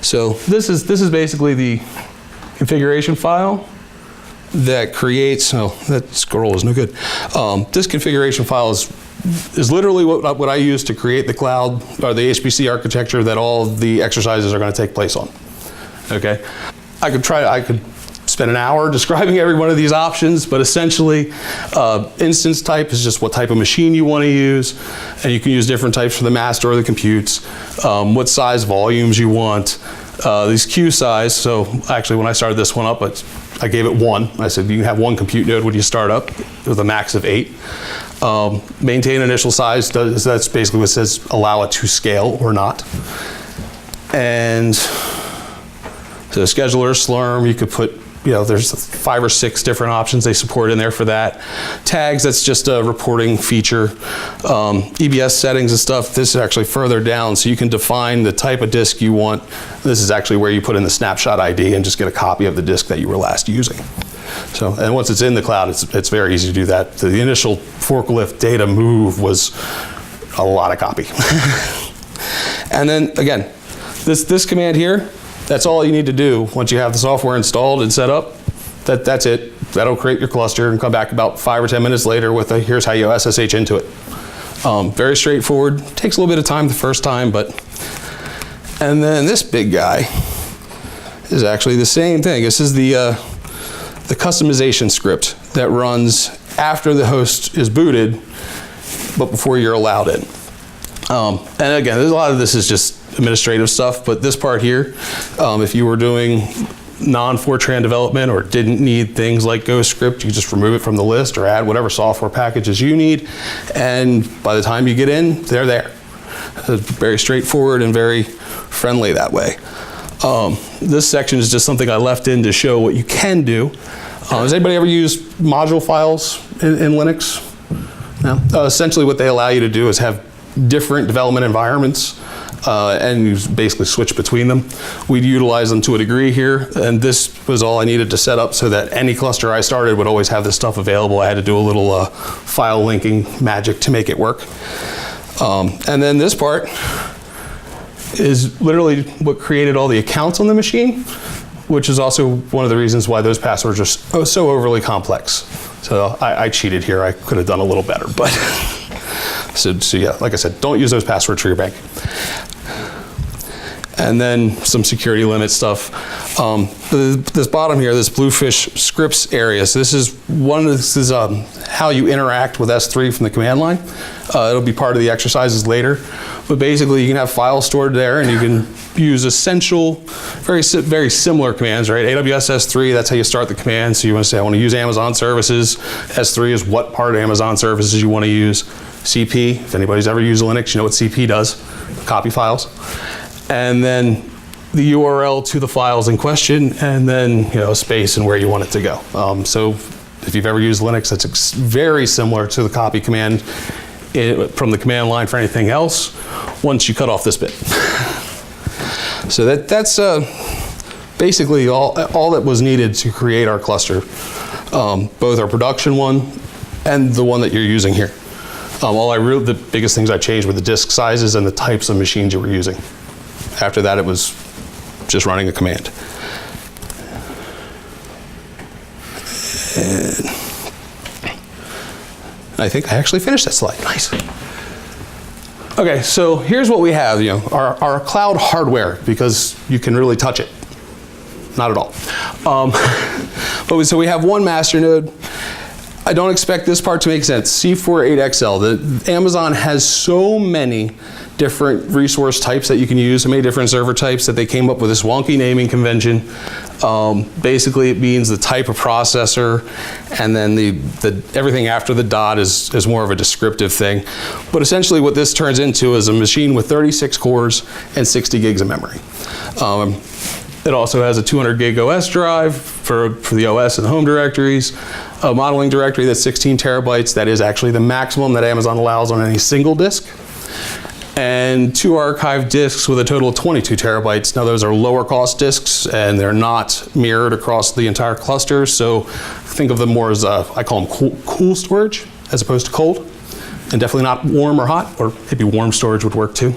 So this is basically the configuration file that creates, oh, that scroll is no good. This configuration file is literally what I use to create the cloud, or the HPC architecture that all of the exercises are going to take place on. Okay, I could spend an hour describing every one of these options, but essentially instance type is just what type of machine you want to use, and you can use different types for the master or the computes, what size volumes you want, these queue size. So actually when I started this one up, I gave it 1. I said you can have 1 compute node when you start up with a max of 8. Maintain initial size, that's basically what says allow it to scale or not. And so scheduler, Slurm, you could put, there's 5 or 6 different options they support in there for that. Tags, that's just a reporting feature. EBS settings and stuff, this is actually further down, so you can define the type of disk you want. This is actually where you put in the snapshot ID and just get a copy of the disk that you were last using. So, and once it's in the cloud, it's very easy to do that. So the initial forklift data move was a lot of copy. And then again, this command here, that's all you need to do once you have the software installed and set up. That's it. That'll create your cluster and come back about 5 or 10 minutes later with a here's how you SSH into it. Very straightforward. Takes a little bit of time the first time, but. And then this big guy is actually the same thing. This is the customization script that runs after the host is booted, but before you're allowed in. And again, a lot of this is just administrative stuff, but this part here, if you were doing non-Fortran development or didn't need things like GhostScript, you just remove it from the list or add whatever software packages you need, and by the time you get in, they're there. It's very straightforward and very friendly that way. This section is just something I left in to show what you can do. Has anybody ever used module files in Linux? No? Essentially what they allow you to do is have different development environments and you basically switch between them. We'd utilize them to a degree here, and this was all I needed to set up so that any cluster I started would always have this stuff available. I had to do a little file linking magic to make it work. And then this part is literally what created all the accounts on the machine, which is also one of the reasons why those passwords are so overly complex. So I cheated here. I could have done a little better, but so yeah, like I said, don't use those passwords for your bank. And then some security limit stuff. This bottom here, this Bluefish scripts area. So this is how you interact with S3 from the command line. It'll be part of the exercises later. But basically, you can have files stored there, and you can use essential, very similar commands, right? AWS S3, that's how you start the command. So you want to say, I want to use Amazon services. S3 is what part of Amazon services you want to use. CP, if anybody's ever used Linux, you know what CP does, copy files. And then the URL to the files in question, and then space and where you want it to go. So if you've ever used Linux, that's very similar to the copy command from the command line for anything else, once you cut off this bit. So that's basically all that was needed to create our cluster, both our production one and the one that you're using here. The biggest things I changed were the disk sizes and the types of machines you were using. After that, it was just running a command. And I think I actually finished that slide. Nice. Okay, so here's what we have. Our cloud hardware, because you can really touch it. Not at all. So we have one master node. I don't expect this part to make sense. C48XL. Amazon has so many different resource types that you can use, so many different server types that they came up with this wonky naming convention. Basically, it means the type of processor, and then the everything after the dot is more of a descriptive thing. But essentially, what this turns into is a machine with 36 cores and 60 gigs of memory. It also has a 200 gig OS drive for the OS and the home directories, a modeling directory that's 16 terabytes. That is actually the maximum that Amazon allows on any single disk. And 2 archive disks with a total of 22 terabytes. Now those are lower cost disks, and they're not mirrored across the entire cluster. So think of them more as, I call them cool storage as opposed to cold. And definitely not warm or hot, or maybe warm storage would work too.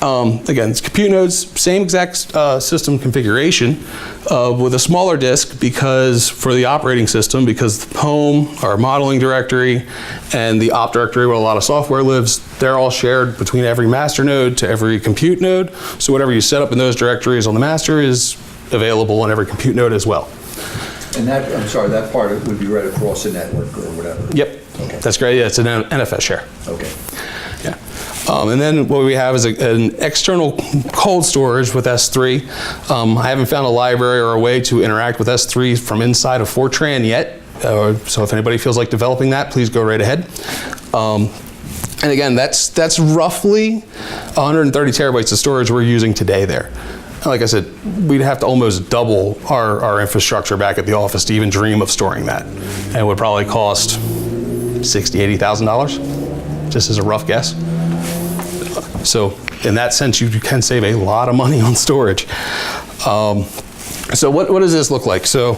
Again, it's compute nodes, same exact system configuration with a smaller disk because for the operating system, because home, our modeling directory, and the op directory where a lot of software lives, they're all shared between every master node to every compute node. So whatever you set up in those directories on the master is available on every compute node as well. And that, I'm sorry, that part would be right across the network or whatever? Yep, okay. That's great. Yeah, it's an NFS share. Okay. Yeah. And then what we have is an external cold storage with S3. I haven't found a library or a way to interact with S3 from inside of Fortran yet. So if anybody feels like developing that, please go right ahead. And again, that's roughly 130 terabytes of storage we're using today there. Like I said, we'd have to almost double our infrastructure back at the office to even dream of storing that. And it would probably cost $60,000, $80,000, just as a rough guess. So in that sense, you can save a lot of money on storage. So what does this look like? So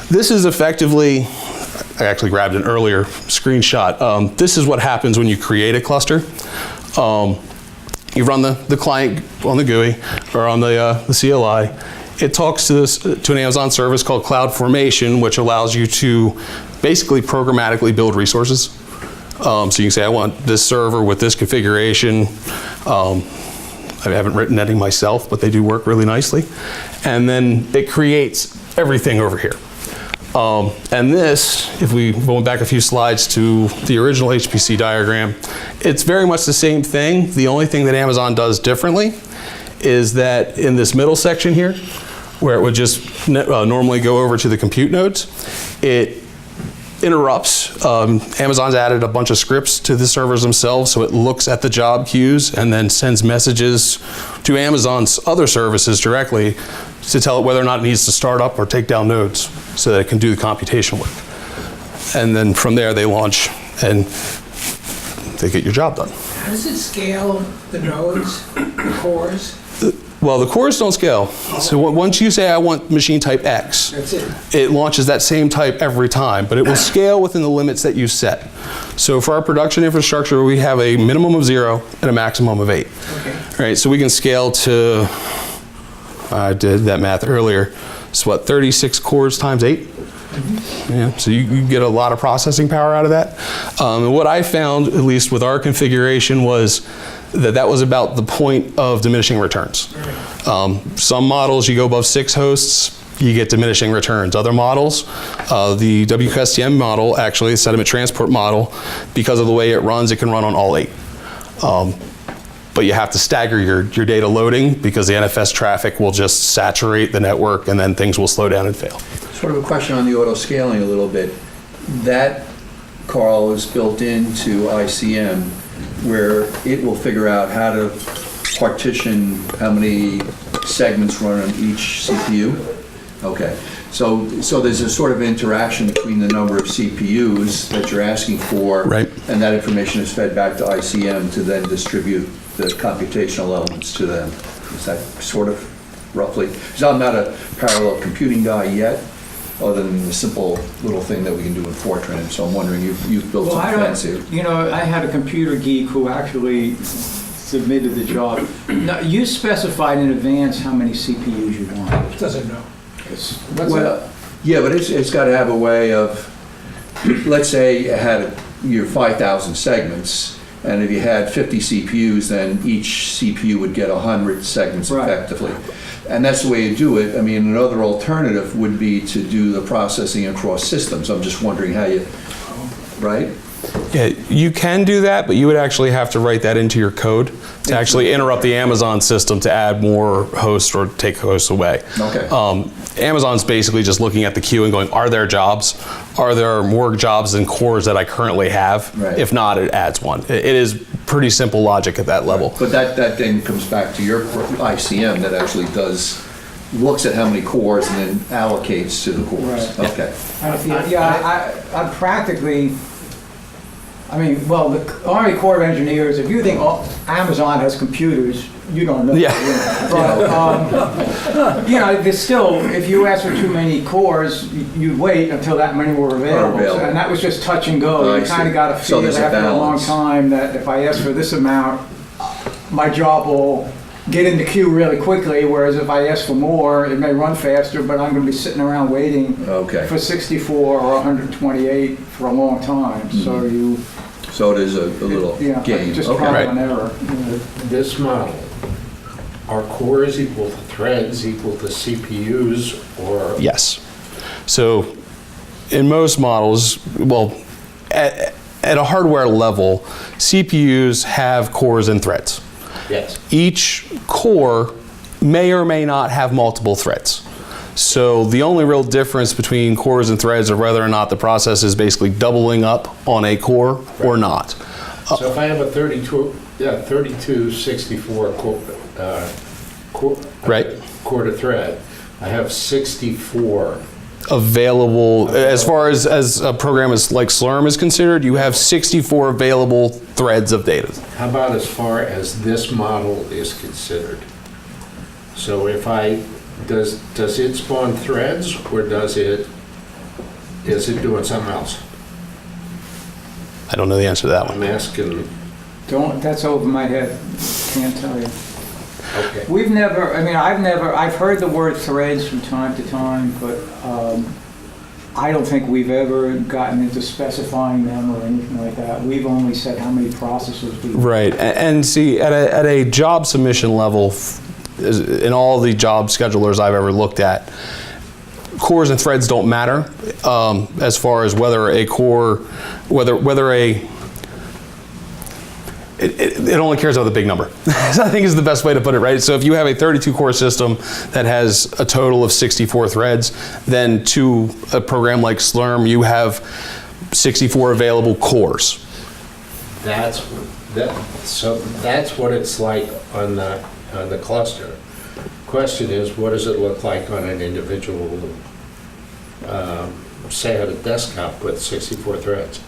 this is effectively, I actually grabbed an earlier screenshot. This is what happens when you create a cluster. You run the client on the GUI or on the CLI. It talks to an Amazon service called CloudFormation, which allows you to basically programmatically build resources. So you can say, I want this server with this configuration. I haven't written any myself, but they do work really nicely. And then it creates everything over here. And this, if we went back a few slides to the original HPC diagram, it's very much the same thing. The only thing that Amazon does differently is that in this middle section here, where it would just normally go over to the compute nodes, it interrupts. Amazon's added a bunch of scripts to the servers themselves, so it looks at the job queues and then sends messages to Amazon's other services directly to tell it whether or not it needs to start up or take down nodes so that it can do the computation work. And then from there they launch and they get your job done. How does it scale the nodes, the cores? Well, the cores don't scale. So once you say I want machine type X, That's it. It launches that same type every time, but it will scale within the limits that you set. So for our production infrastructure, we have a minimum of 0 and a maximum of 8. Okay. All right, so we can scale to, I did that math earlier, so what, 36 cores times 8? Mm-hmm. Yeah, so you get a lot of processing power out of that. And what I found, at least with our configuration, was that was about the point of diminishing returns. Some models, you go above 6 hosts, you get diminishing returns. Other models, the WQSTM model, actually, the sediment transport model, because of the way it runs, it can run on all 8. But you have to stagger your data loading because the NFS traffic will just saturate the network and then things will slow down and fail. Sort of a question on the auto scaling a little bit. That, Carl, is built into ICM where it will figure out how to partition how many segments run on each CPU? Okay. So there's a sort of interaction between the number of CPUs that you're asking for, right, and that information is fed back to ICM to then distribute the computational elements to them. Is that sort of roughly? Because I'm not a parallel computing guy yet, other than the simple little thing that we can do in Fortran. So I'm wondering, you've built some fancy. You know, I had a computer geek who actually submitted the job. Now, you specified in advance how many CPUs you want. Doesn't know. Well, yeah, but it's got to have a way of, let's say you had your 5,000 segments, and if you had 50 CPUs, then each CPU would get 100 segments effectively. And that's the way you do it. I mean, another alternative would be to do the processing across systems. I'm just wondering how you, right? Yeah, you can do that, but you would actually have to write that into your code to actually interrupt the Amazon system to add more hosts or take hosts away. Okay. Amazon's basically just looking at the queue and going, are there jobs? Are there more jobs than cores that I currently have? Right. If not, it adds one. It is pretty simple logic at that level. But that then comes back to your ICM that actually looks at how many cores and then allocates to the cores. Right. Okay. Yeah, I practically, I mean, well, the Army Corps of Engineers, if you think Amazon has computers, you don't know. Yeah. But, you know, there's still, if you ask for too many cores, you'd wait until that many were available. And that was just touch and go. You kind of got to feel after a long time that if I ask for this amount, my job will get in the queue really quickly, whereas if I ask for more, it may run faster, but I'm gonna be sitting around waiting Okay. for 64 or 128 for a long time, so you, So it is a little yeah, game. just Okay. trial Right. and error. This model, are cores equal to threads equal to CPUs, or? Yes. So in most models, well, at a hardware level, CPUs have cores and threads. Yes. Each core may or may not have multiple threads. So the only real difference between cores and threads are whether or not the process is basically doubling up on a core or not. So if I have a 32, 64 Right. core to thread, I have 64. Available, as far as a program as like Slurm is considered, you have 64 available threads of data. How about as far as this model is considered? So if does it spawn threads, or is it doing something else? I don't know the answer to that one. I'm asking, That's over my head, can't tell you. okay. We've never, I've heard the word threads from time to time, but I don't think we've ever gotten into specifying them or anything like that. We've only said how many processors we. Right, and see, at a job submission level, in all the job schedulers I've ever looked at, cores and threads don't matter as far as whether a core, it only cares about the big number. I think is the best way to put it, right? So if you have a 32 core system that has a total of 64 threads, then to a program like Slurm, you have 64 available cores. So that's what it's like on the cluster. Question is, what does it look like on an individual, say at a desktop with 64 threads?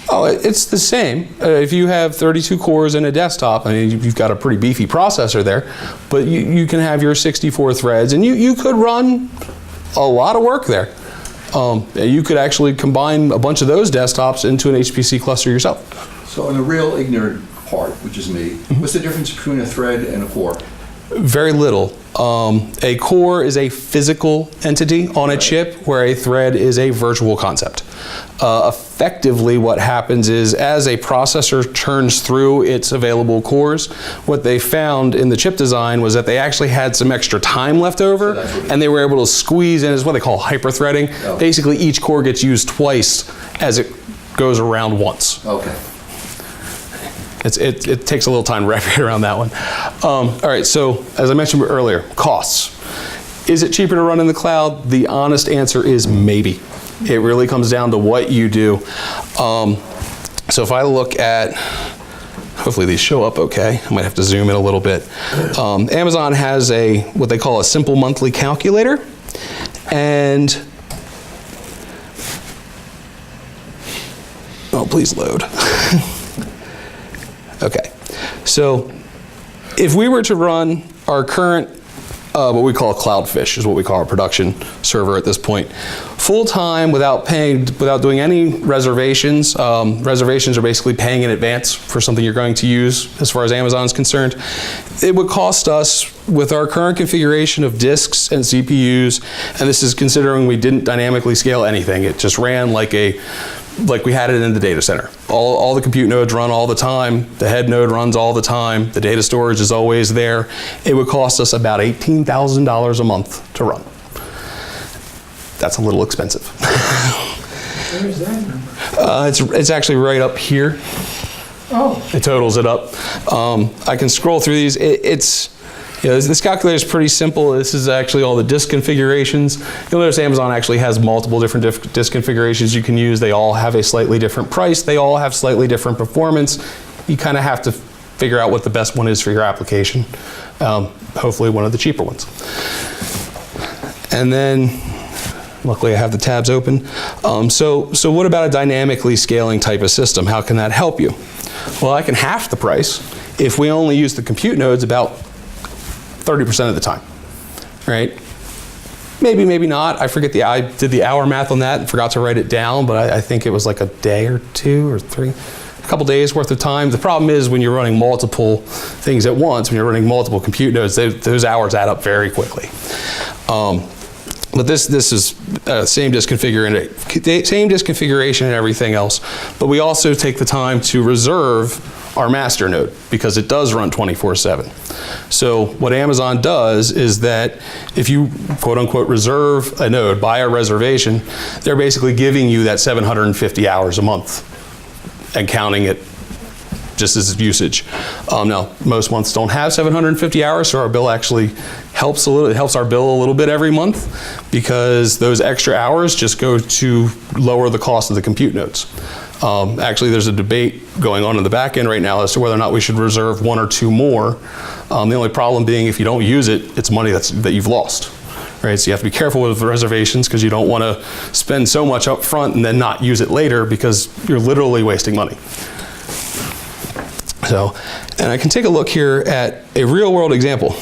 Oh, it's the same. If you have 32 cores in a desktop, I mean, you've got a pretty beefy processor there, but you can have your 64 threads, and you could run a lot of work there. You could actually combine a bunch of those desktops into an HPC cluster yourself. So in the real ignorant part, which is me, what's the difference between a thread and a core? Very little. A core is a physical entity on a chip, where a thread is a virtual concept. Effectively, what happens is, as a processor churns through its available cores, what they found in the chip design was that they actually had some extra time left over, and they were able to squeeze in, is what they call hyperthreading. Oh. Basically, each core gets used twice as it goes around once. Okay. It takes a little time to wrap your head around that one. All right, so as I mentioned earlier, costs. Is it cheaper to run in the cloud? The honest answer is maybe. It really comes down to what you do. So if I look at, hopefully these show up okay. I might have to zoom in a little bit. Amazon has what they call a simple monthly calculator. And, oh, please load. Okay, so if we were to run our current, what we call Cloudfish, is what we call our production server at this point, full time without doing any reservations. Reservations are basically paying in advance for something you're going to use, as far as Amazon's concerned. It would cost us, with our current configuration of disks and CPUs, and this is considering we didn't dynamically scale anything. It just ran like we had it in the data center. All the compute nodes run all the time. The head node runs all the time. The data storage is always there. It would cost us about $18,000 a month to run. That's a little expensive. Where's that number? It's actually right up here. Oh, It totals it up. I can scroll through these. This calculator is pretty simple. This is actually all the disk configurations. You'll notice Amazon actually has multiple different disk configurations you can use. They all have a slightly different price. They all have slightly different performance. You kind of have to figure out what the best one is for your application. Hopefully one of the cheaper ones. And then, luckily I have the tabs open. So what about a dynamically scaling type of system? How can that help you? Well, I can half the price if we only use the compute nodes about 30% of the time, right? Maybe, maybe not. I did the hour math on that and forgot to write it down, but I think it was like a day or 2 or 3. a couple days worth of time. The problem is when you're running multiple things at once, when you're running multiple compute nodes, those hours add up very quickly. But this is same disk configuration and everything else. But we also take the time to reserve our master node because it does run 24/7. So what Amazon does is that if you quote unquote reserve a node, buy a reservation, they're basically giving you that 750 hours a month and counting it just as usage. Now, most months don't have 750 hours, so our bill actually helps a little. It helps our bill a little bit every month because those extra hours just go to lower the cost of the compute nodes. Actually, there's a debate going on in the back end right now as to whether or not we should reserve one or two more. The only problem being if you don't use it, it's money that you've lost. Right, so you have to be careful with reservations because you don't want to spend so much up front and then not use it later because you're literally wasting money. So, and I can take a look here at a real world example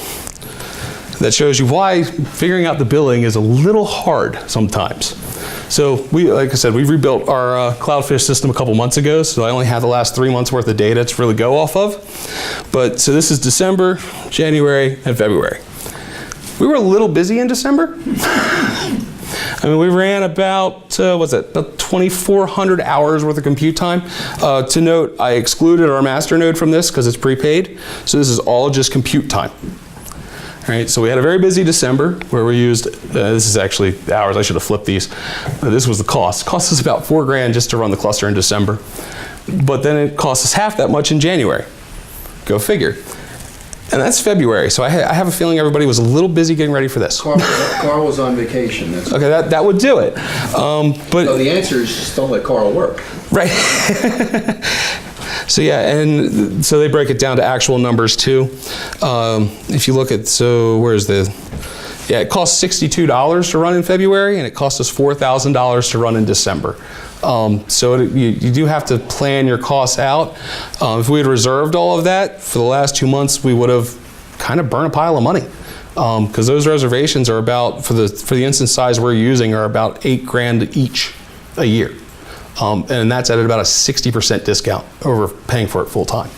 that shows you why figuring out the billing is a little hard sometimes. So like I said, we rebuilt our Cloudfish system a couple months ago, so I only have the last 3 months worth of data to really go off of. But so this is December, January, and February. We were a little busy in December. I mean, we ran about, about 2,400 hours worth of compute time. To note, I excluded our master node from this because it's prepaid. So this is all just compute time. All right, so we had a very busy December where we used, this is actually the hours, I should have flipped these. This was the cost. It cost us about $4,000 just to run the cluster in December. But then it cost us half that much in January. Go figure. And that's February, so I have a feeling everybody was a little busy getting ready for this. Carl was on vacation. That's Okay, that would do it. But so the answer is just don't let Carl work. Right. So yeah, and so they break it down to actual numbers too. If you look at, it costs $62 to run in February, and it costs us $4,000 to run in December. So you do have to plan your costs out. If we had reserved all of that for the last 2 months, we would have kind of burned a pile of money. Because those reservations are about, for the instance size we're using, are about $8,000 each a year. And that's at about a 60% discount over paying for it full time.